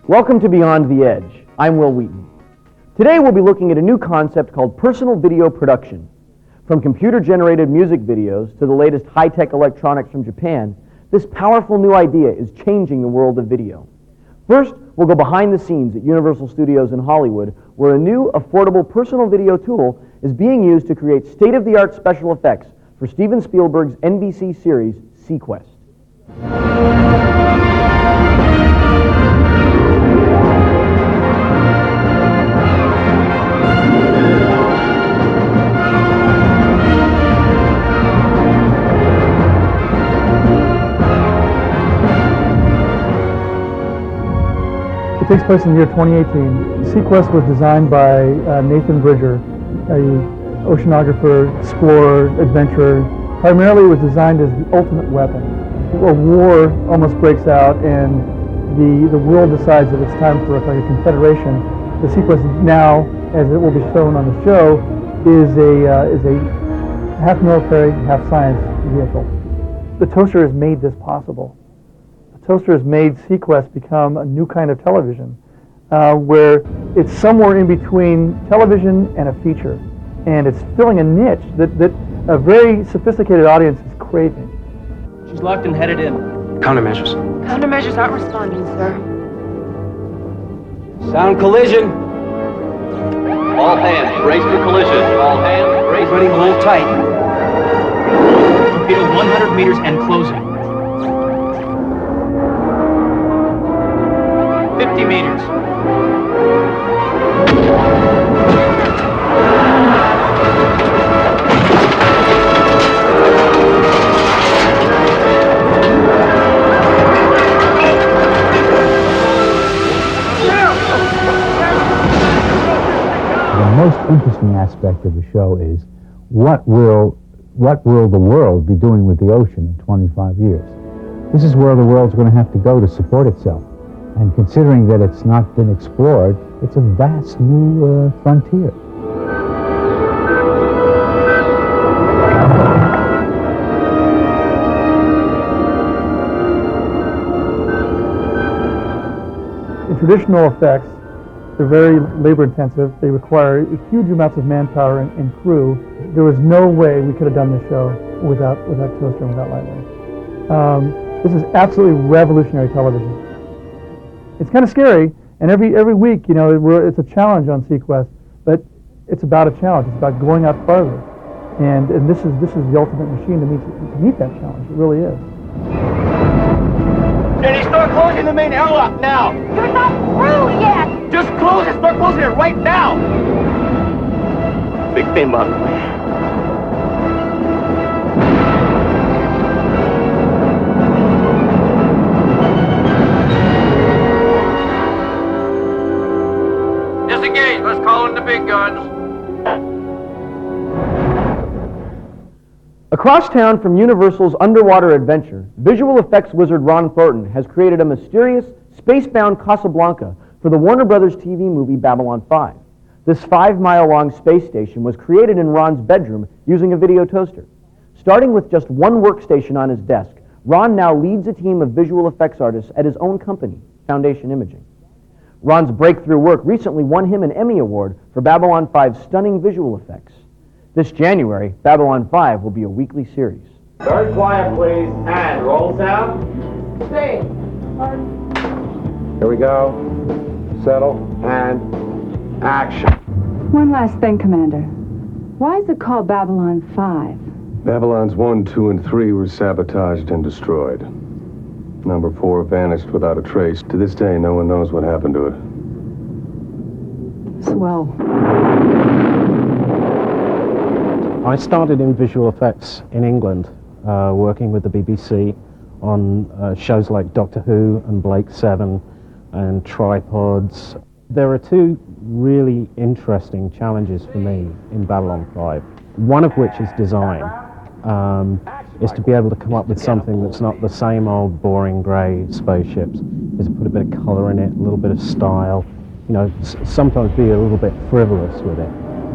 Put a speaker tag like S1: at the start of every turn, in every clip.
S1: Welcome to Beyond the Edge. I'm Will Wheaton. Today we'll be looking at a new concept called personal video production. From computer-generated music videos to the latest high-tech electronics from Japan, this powerful new idea is changing the world of video. First, we'll go behind the scenes at Universal Studios in Hollywood, where a new, affordable personal video tool is being used to create state-of-the-art special effects for Steven Spielberg's NBC series, SeaQuest.
S2: It takes place in the year 2018. SeaQuest was designed by Nathan Bridger, a oceanographer, explorer, adventurer. Primarily it was designed as the ultimate weapon. A war almost breaks out and the world decides that it's time for a confederation. The SeaQuest now, as it will be shown on the show, is a half military, half science vehicle. The toaster has made this possible. The toaster has made SeaQuest become a new kind of television, where it's somewhere in between television and a feature. And it's filling a niche that a very sophisticated audience is craving.
S3: She's locked and headed in.
S4: Countermeasures.
S5: Countermeasures aren't responding, sir.
S4: Sound collision.
S6: All hands, brace for collision. All hands, brace for
S4: Everybody
S6: collision.
S4: hold tight.
S3: Torpedo 100 meters and closing. 50 meters.
S7: The most interesting aspect of the show is what will the world be doing with the ocean in 25 years? This is where the world's going to have to go to support itself. And considering that it's not been explored, it's a vast new frontier.
S2: In traditional effects, they're very labor-intensive. They require huge amounts of manpower and crew. There was no way we could have done this show without Toaster and without Lightwave. This is absolutely revolutionary television. It's kind of scary, and every week, it's a challenge on SeaQuest, but it's about a challenge. It's about going out farther, and this is the ultimate machine to meet that challenge. It really is.
S6: Jenny, start closing the main airlock now.
S5: You're not through yet!
S6: Just close it. Start closing it right now. Big thing, by the way. Disengage. Let's call in the big guns.
S1: Across town from Universal's underwater adventure, visual effects wizard Ron Thornton has created a mysterious, space-bound Casablanca for the Warner Brothers TV movie Babylon 5. This 5-mile-long space station was created in Ron's bedroom using a video toaster. Starting with just one workstation on his desk, Ron now leads a team of visual effects artists at his own company, Foundation Imaging. Ron's breakthrough work recently won him an Emmy Award for Babylon 5's stunning visual effects. This January, Babylon 5 will be a weekly series.
S6: Very quiet, please. And roll sound.
S5: Stay.
S6: Here we go. Settle. And action.
S8: One last thing, Commander. Why is it called Babylon 5?
S9: Babylons 1, 2, and 3 were sabotaged and destroyed. Number 4 vanished without a trace. To this day, no one knows what happened to it.
S8: Swell.
S10: I started in visual effects in England, working with the BBC on shows like Doctor Who and Blake 7 and Tripods. There are two really interesting challenges for me in Babylon 5, one of which is design, is to be able to come up with something that's not the same old boring grey spaceships, is to put a bit of colour in it, a little bit of style, sometimes be a little bit frivolous with it.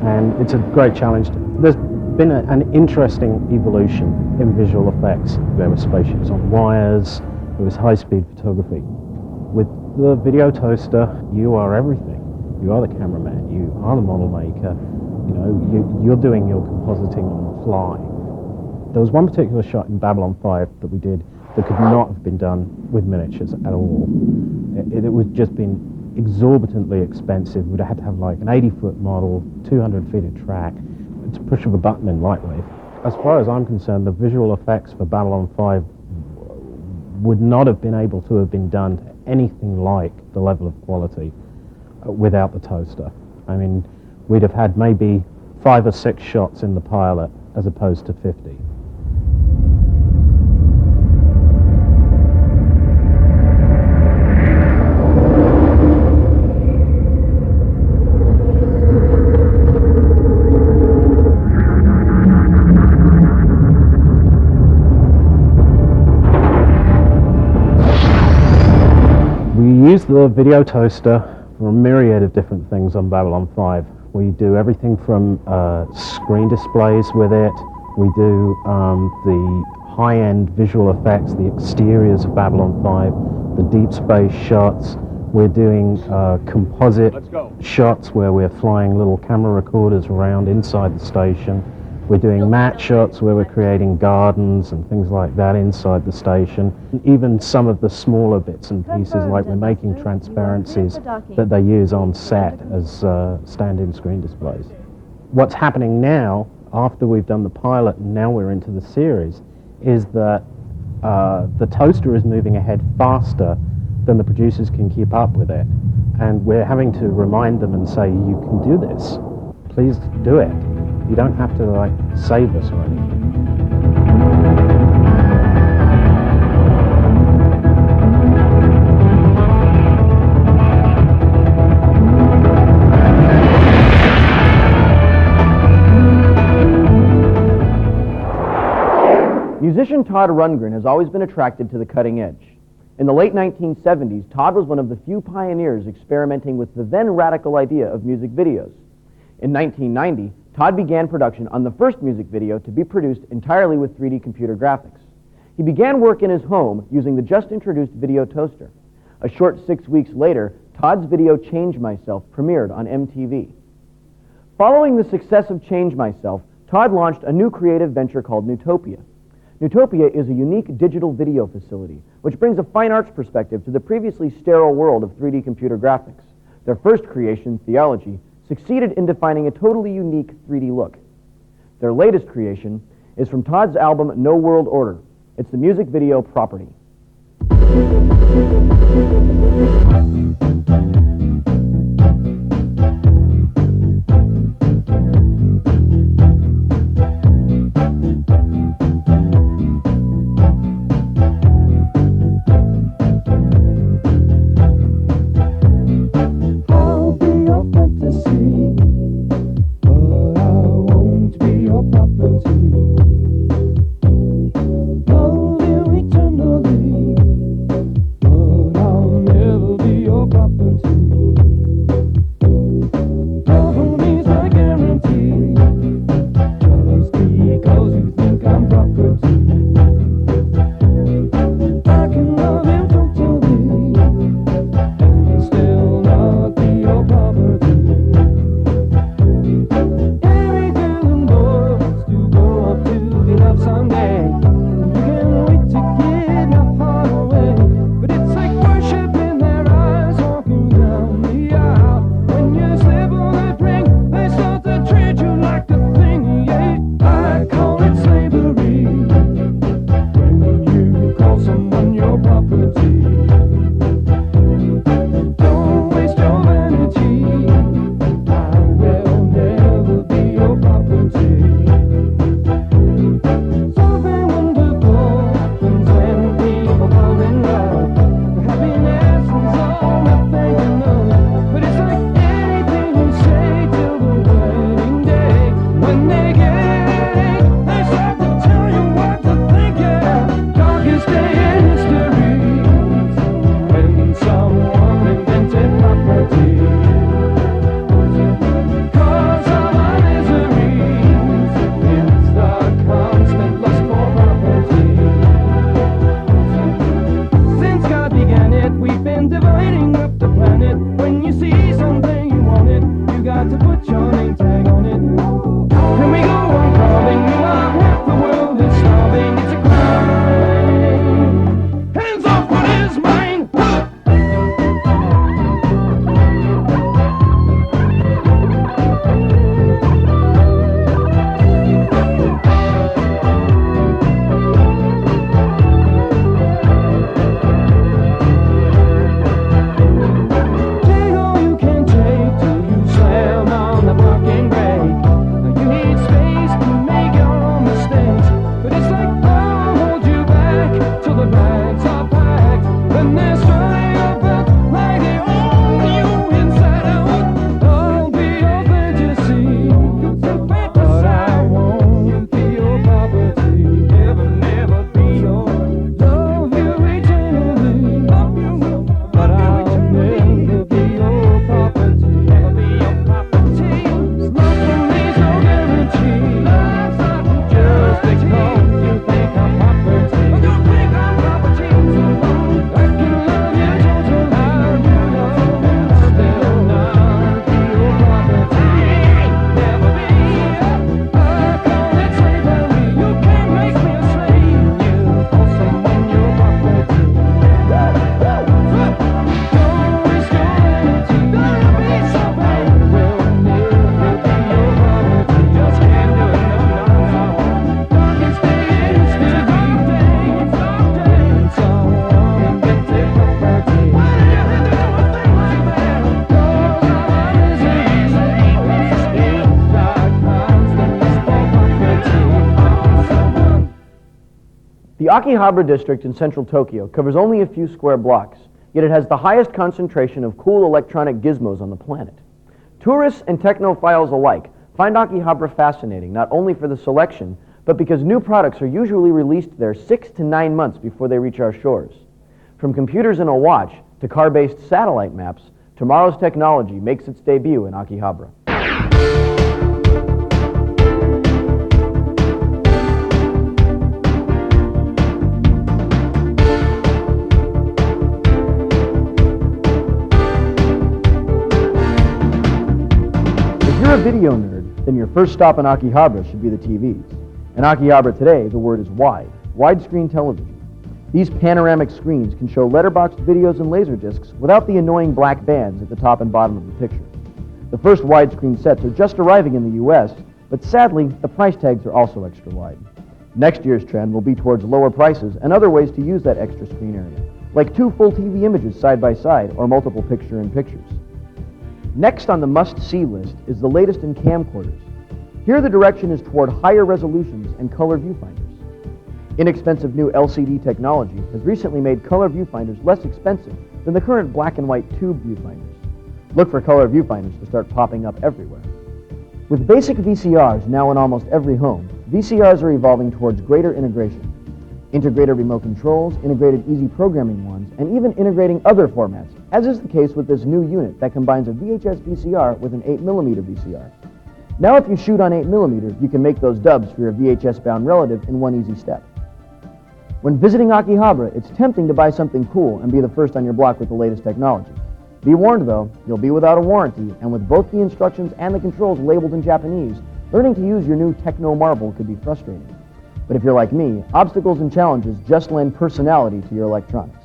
S10: And it's a great challenge. There's been an interesting evolution in visual effects. There were spaceships on wires, there was high-speed photography. With The video toaster, you are everything. You are the cameraman, you are the model maker, you know, you're doing your compositing on the fly. There was one particular shot in Babylon 5 that we did that could not have been done with miniatures at all. It would just been exorbitantly expensive. We'd have had to have like an 80-foot model, 200 feet of track. It's a push of a button in Lightwave. As far as I'm concerned, the visual effects for Babylon 5 would not have been able to have been done to anything like the level of quality without the toaster. I mean, we'd have had maybe 5 or 6 shots in the pilot as opposed to 50. We use the video toaster for a myriad of different things on Babylon 5. We do everything from screen displays with it. We do the high-end visual effects, the exteriors of Babylon 5, the deep space shots. We're doing composite shots where we're flying little camera recorders around inside the station. We're doing matte shots where we're creating gardens and things like that inside the station. Even some of the smaller bits and pieces, like we're making transparencies that they use on set as stand-in screen displays. What's happening now, after we've done the pilot and now we're into the series, is that the toaster is moving ahead faster than the producers can keep up with it. And we're having to remind them and say, you can do this. Please do it. You don't have to, like, save us or anything.
S1: Musician Todd Rungren has always been attracted to the cutting edge. In the late 1970s, Todd was one of the few pioneers experimenting with the then radical idea of music videos. In 1990, Todd began production on the first music video to be produced entirely with 3D computer graphics. He began work in his home using the just-introduced video toaster. A short 6 weeks later, Todd's video Change Myself premiered on MTV. Following the success of Change Myself, Todd launched a new creative venture called Newtopia. Newtopia is a unique digital video facility, which brings a fine arts perspective to the previously sterile world of 3D computer graphics. Their first creation, Theology, succeeded in defining a totally unique 3D look. Their latest creation is from Todd's album No World Order. It's the music video Property.
S4: Love you eternally, but I'll
S1: The Akihabara district in central Tokyo covers only a few square blocks, yet it has the highest concentration of cool electronic gizmos on the planet. Tourists and technophiles alike find Akihabara fascinating not only for the selection, but because new products are usually released there 6 to 9 months before they reach our shores. From computers in a watch to car-based satellite maps, tomorrow's technology makes its debut in Akihabara. If you're a video nerd, then your first stop in Akihabara should be the TVs. In Akihabara today, the word is widescreen television. These panoramic screens can show letterboxed videos and laserdiscs without the annoying black bands at the top and bottom of the picture. The first widescreen sets are just arriving in the US, but sadly, the price tags are also extra wide. Next year's trend will be towards lower prices and other ways to use that extra screen area, like 2 full TV images side by side or multiple picture-in-pictures. Next on the must-see list is the latest in camcorders. Here the direction is toward higher resolutions and color viewfinders. Inexpensive new LCD technology has recently made color viewfinders less expensive than the current black and white tube viewfinders. Look for color viewfinders to start popping up everywhere. With basic VCRs now in almost every home, VCRs are evolving towards greater integration. Integrated remote controls, integrated easy programming ones, and even integrating other formats, as is the case with this new unit that combines a VHS VCR with an 8mm VCR. Now if you shoot on 8mm, you can make those dubs for your VHS-bound relative in one easy step. When visiting Akihabara, it's tempting to buy something cool and be the first on your block with the latest technology. Be warned though, you'll be without a warranty, and with both the instructions and the controls labeled in Japanese, learning to use your new techno marvel could be frustrating. But if you're like me, obstacles and challenges just lend personality to your electronics.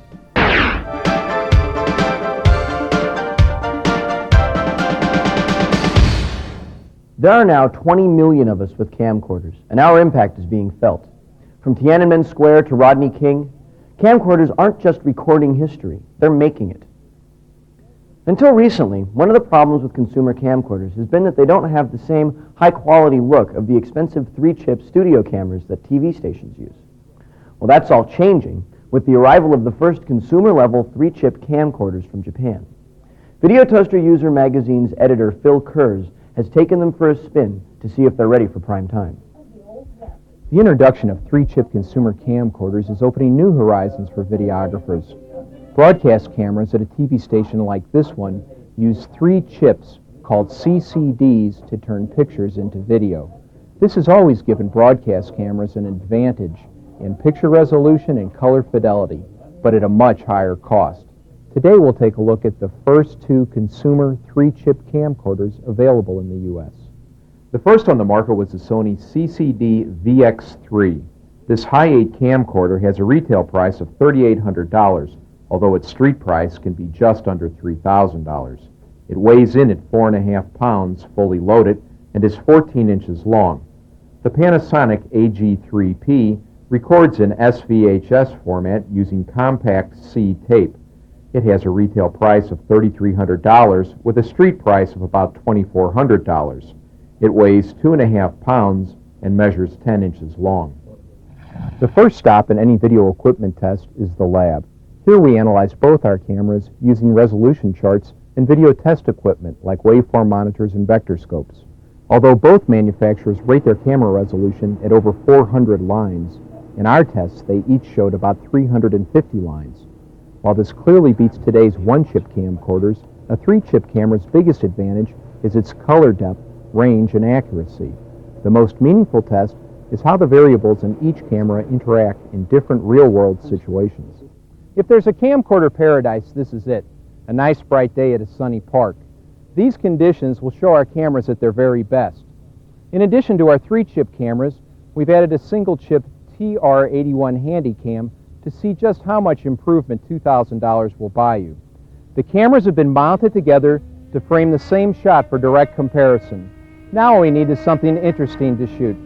S1: There are now 20 million of us with camcorders, and our impact is being felt. From Tiananmen Square to Rodney King, camcorders aren't just recording history, they're making it. Until recently, one of the problems with consumer camcorders has been that they don't have the same high-quality look of the expensive 3-chip studio cameras that TV stations use. Well, that's all changing with the arrival of the first consumer-level 3-chip camcorders from Japan. Video Toaster User magazine's editor, Phil Kurz, has taken them for a spin to see if they're ready for prime time.
S4: The introduction of 3-chip consumer camcorders is opening new horizons for videographers. Broadcast cameras at a TV station like this one use 3 chips called CCDs to turn pictures into video. This has always given broadcast cameras an advantage in picture resolution and color fidelity, but at a much higher cost. Today we'll take a look at the first 2 consumer 3-chip camcorders available in the U.S.
S11: The first on the market was the Sony CCD VX3. This high-8 camcorder has a retail price of $3,800, although its street price can be just under $3,000. It weighs in at 4.5 pounds, fully loaded, and is 14 inches long. The Panasonic AG3P records in SVHS format using compact C tape. It has a retail price of $3,300 with a street price of about $2,400. It weighs 2.5 pounds and measures 10 inches long.
S4: The first stop in any video equipment test is the lab. Here we analyze both our cameras using resolution charts and video test equipment like waveform monitors and vector scopes. Although both manufacturers rate their camera resolution at over 400 lines, in our tests they each showed about 350 lines. While this clearly beats today's 1-chip camcorders, a 3-chip camera's biggest advantage is its color depth, range, and accuracy. The most meaningful test is how the variables in each camera interact in different real-world situations. If there's a camcorder paradise, this is it. A nice bright day at a sunny park. These conditions will show our cameras at their very best. In addition to our 3-chip cameras, we've added a single-chip TR81 Handycam to see just how much improvement $2,000 will buy you. The cameras have been mounted together to frame the same shot for direct comparison. Now all we need is something interesting to shoot.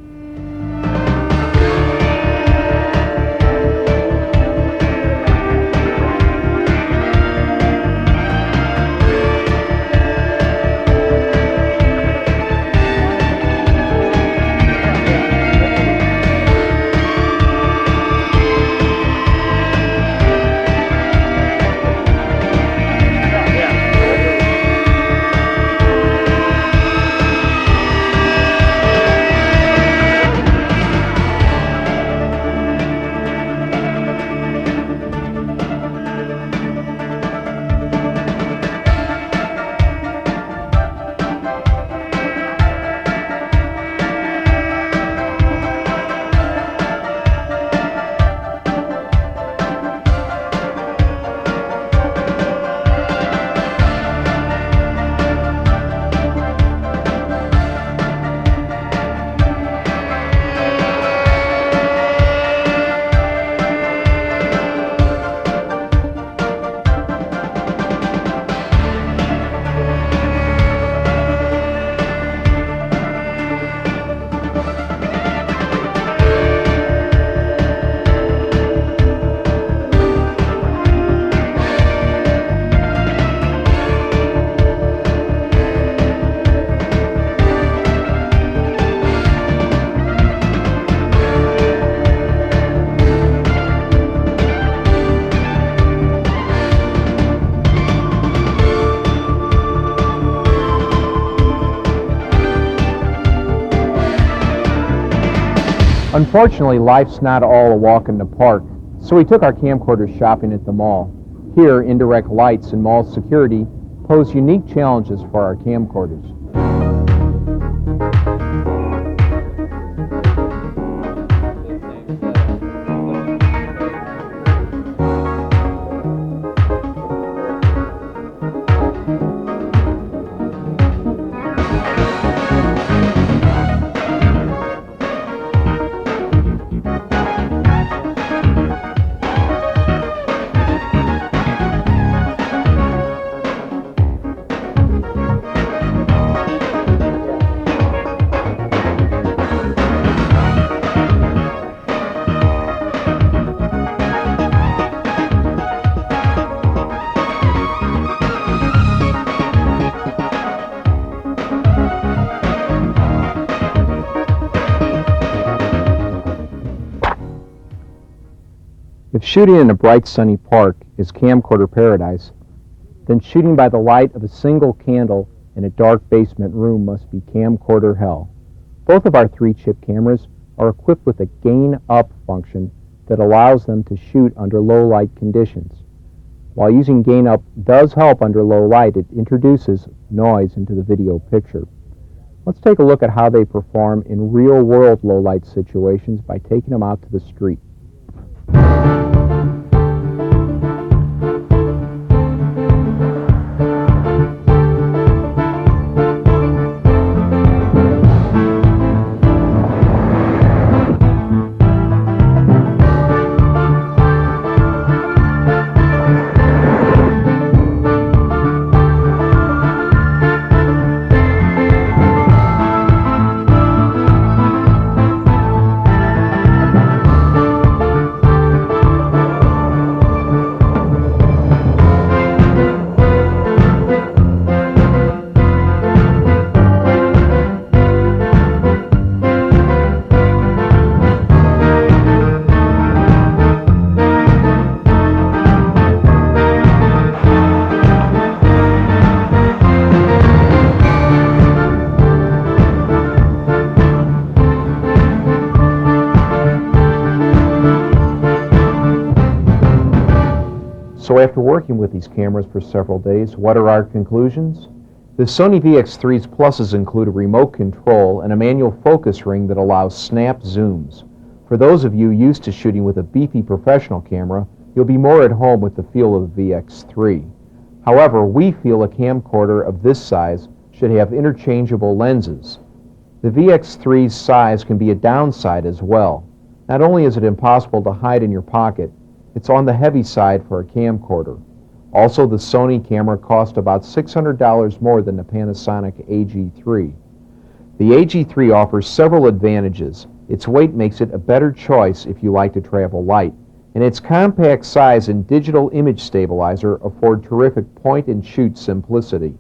S11: Unfortunately, life's not all a walk in the park, so we took our camcorders shopping at the mall. Here, indirect lights and mall security pose unique challenges for our camcorders. If shooting in a bright sunny park is camcorder paradise, then shooting by the light of a single candle in a dark basement room must be camcorder hell. Both of our 3-chip cameras are equipped with a gain up function that allows them to shoot under low light conditions. While using gain up does help under low light, it introduces noise into the video picture. Let's take a look at how they perform in real world low light situations by taking them out to the street. So after working with these cameras for several days, what are our conclusions? The Sony VX3's pluses include a remote control and a manual focus ring that allows snap zooms. For those of you used to shooting with a beefy professional camera, you'll be more at home with the feel of the VX3. However, we feel a camcorder of this size should have interchangeable lenses. The VX3's size can be a downside as well. Not only is it impossible to hide in your pocket, it's on the heavy side for a camcorder. Also, the Sony camera cost about $600 more than the Panasonic AG3. The AG3 offers several advantages. Its weight makes it a better choice if you like to travel light, and its compact size and digital image stabilizer afford terrific point-and-shoot simplicity.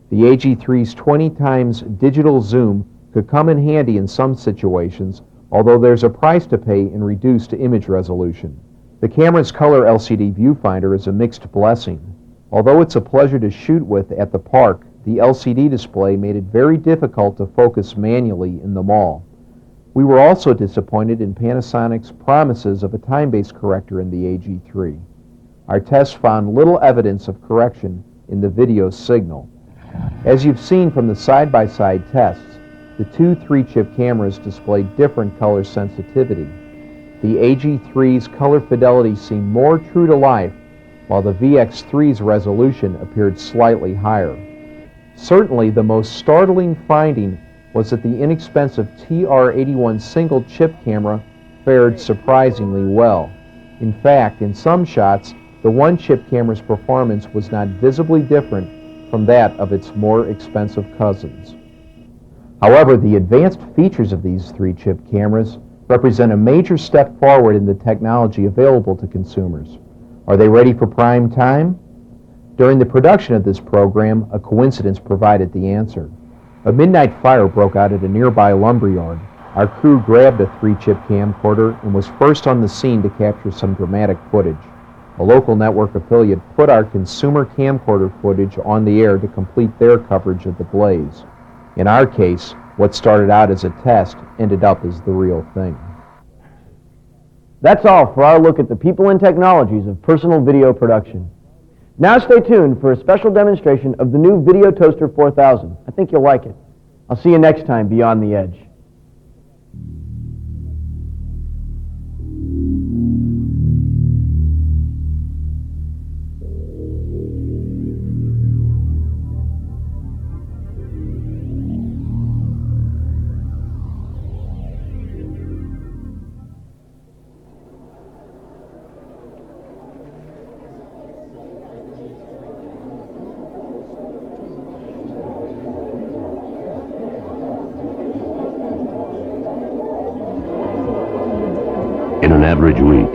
S11: The AG3's 20 times digital zoom could come in handy in some situations, although there's a price to pay in reduced image resolution. The camera's color LCD viewfinder is a mixed blessing. Although it's a pleasure to shoot with at the park, the LCD display made it very difficult to focus manually in the mall. We were also disappointed in Panasonic's promises of a time-based corrector in the AG3. Our tests found little evidence of correction in the video signal. As you've seen from the side-by-side tests, the two 3-chip cameras display different color sensitivity. The AG3's color fidelity seemed more true to life, while the VX3's resolution appeared slightly higher. Certainly, the most startling finding was that the inexpensive TR81 single-chip camera fared surprisingly well. In fact, in some shots, the one-chip camera's performance was not visibly different from that of its more expensive cousins. However, the advanced features of these 3-chip cameras represent a major step forward in the technology available to consumers. Are they ready for prime time? During the production of this program, a coincidence provided the answer. A midnight fire broke out at a nearby lumberyard. Our crew grabbed a 3-chip camcorder and was first on the scene to capture some dramatic footage. A local network affiliate put our consumer camcorder footage on the air to complete their coverage of the blaze. In our case, what started out as a test ended up as the real thing.
S1: That's all for our look at the people and technologies of personal video production. Now stay tuned for a special demonstration of the new Video Toaster 4000. I think you'll like it. I'll see you next time Beyond the Edge.
S12: In an average week,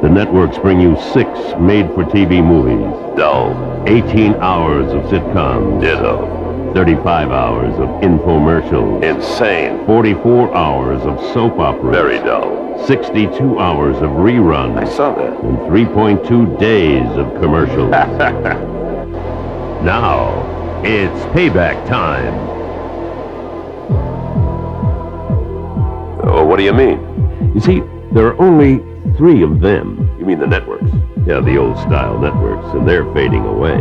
S12: the networks bring you 6 made-for-TV movies. Dull. 18 hours of sitcoms. Ditto. 35 hours of infomercials. Insane. 44 hours of soap operas. Very dull. 62 hours of reruns. I saw that. And 3.2 days of commercials. Now, it's payback time.
S13: Oh, what do you mean?
S12: You see, there are only 3 of them. You mean the networks? Yeah, the old-style networks, and they're fading away.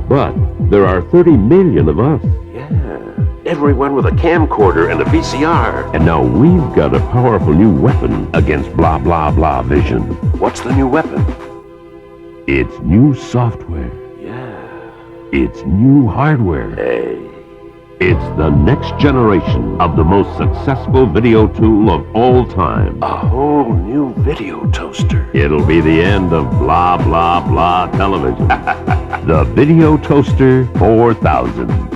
S12: But there are 30 million of us.
S13: Yeah, everyone with a camcorder and a VCR.
S12: And now we've got a powerful new weapon against blah, blah, blah vision.
S13: What's the new weapon?
S12: It's new software.
S13: Yeah.
S12: It's new hardware.
S13: Hey.
S12: It's the next generation of the most successful video tool of all time.
S13: A whole new video toaster.
S12: It'll be the end of blah, blah, blah television. The Video Toaster 4000.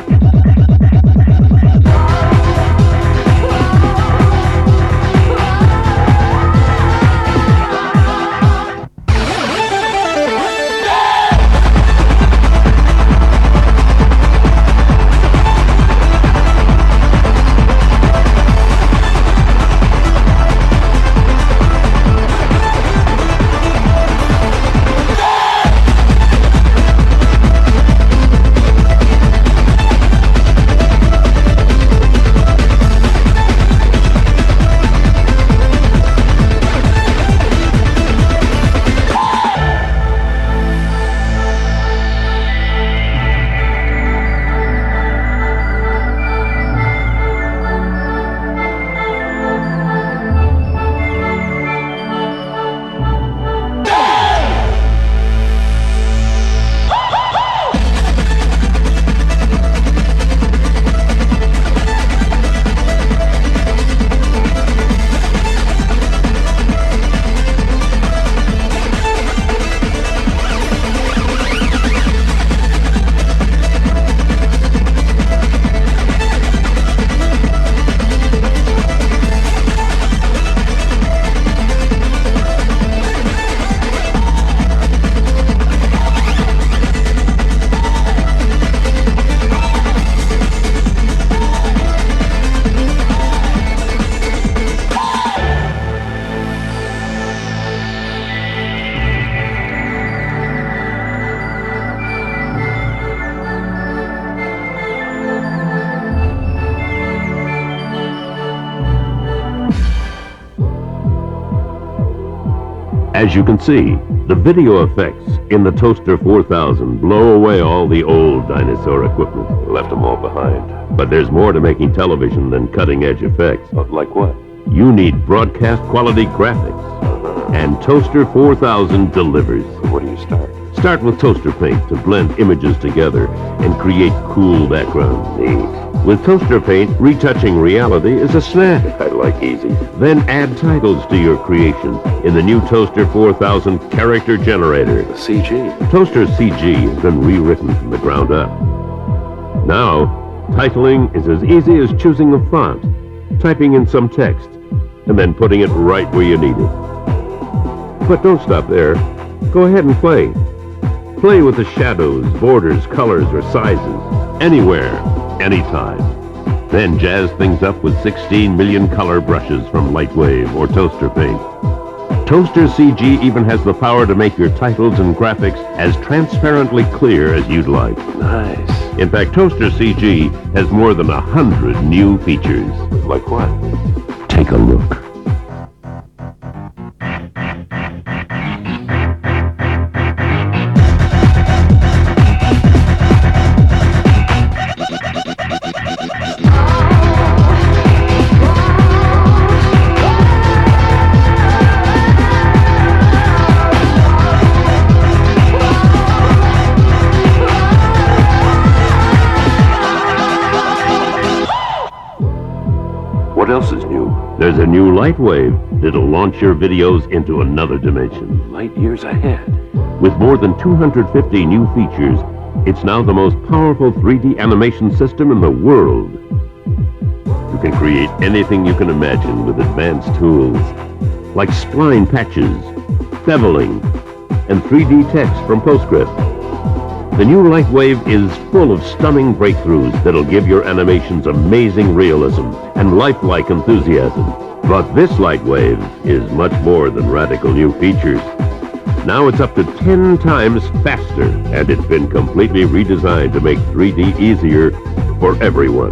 S12: As you can see, the video effects in the Toaster 4000 blow away all the old dinosaur equipment.
S13: Left them all behind.
S12: But there's more to making television than cutting-edge effects.
S13: Like what?
S12: You need broadcast quality graphics. And Toaster 4000 delivers.
S13: Where do you start?
S12: Start with Toaster Paint to blend images together and create cool backgrounds.
S13: Neat.
S12: With Toaster Paint, retouching reality is a snack.
S13: I like easy.
S12: Then add titles to your creation in the new Toaster 4000 Character Generator.
S13: The CG.
S12: Toaster CG has been rewritten from the ground up. Now, titling is as easy as choosing a font, typing in some text, and then putting it right where you need it. But don't stop there. Go ahead and play. Play with the shadows, borders, colors, or sizes, anywhere, anytime. Then jazz things up with 16 million color brushes from Lightwave or Toaster Paint. Toaster CG even has the power to make your titles and graphics as transparently clear as you'd like.
S13: Nice.
S12: In fact, Toaster CG has more than 100 new features.
S13: Like what?
S12: Take a look.
S13: What else is new?
S12: There's a new Lightwave that'll launch your videos into another dimension.
S13: Light years ahead.
S12: With more than 250 new features, it's now the most powerful 3D animation system in the world. You can create anything you can imagine with advanced tools, like spline patches, beveling, and 3D text from PostScript. The new Lightwave is full of stunning breakthroughs that'll give your animations amazing realism and lifelike enthusiasm. But this Lightwave is much more than radical new features. Now it's up to 10 times faster, and it's been completely redesigned to make 3D easier for everyone.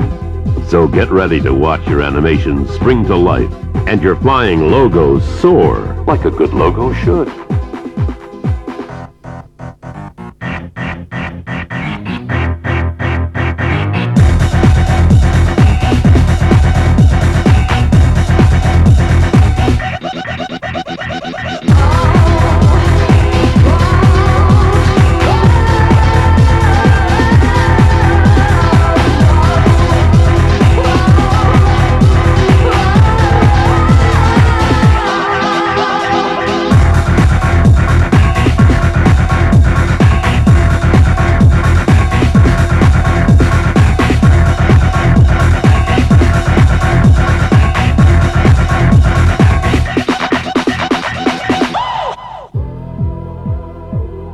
S12: So get ready to watch your animations spring to life and your flying logos soar.
S13: Like a good logo should.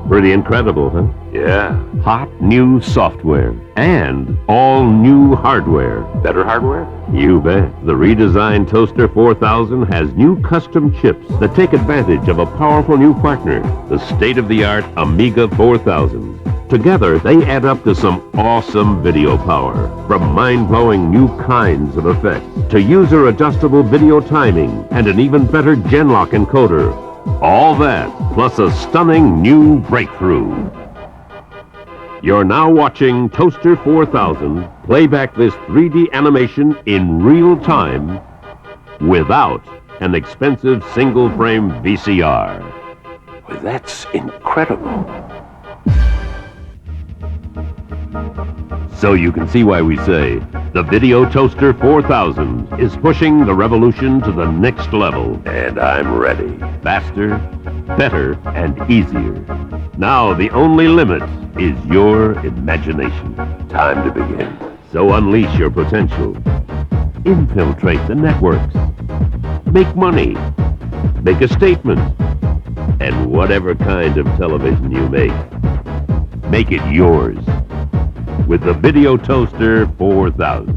S12: Pretty incredible, huh?
S13: Yeah.
S12: Hot new software and all new hardware.
S13: Better hardware?
S12: You bet. The redesigned Toaster 4000 has new custom chips that take advantage of a powerful new partner, the state-of-the-art Amiga 4000. Together, they add up to some awesome video power, from mind-blowing new kinds of effects to user-adjustable video timing and an even better Genlock encoder. All that, plus a stunning new breakthrough. You're now watching Toaster 4000 play back this 3D animation in real time without an expensive single-frame VCR.
S13: Well, that's incredible.
S12: So you can see why we say the Video Toaster 4000 is pushing the revolution to the next level.
S13: And I'm ready.
S12: Faster, better, and easier. Now the only limit is your imagination.
S13: Time to begin.
S12: So unleash your potential. Infiltrate the networks. Make money. Make a statement. And whatever kind of television you make it yours with the Video Toaster 4000.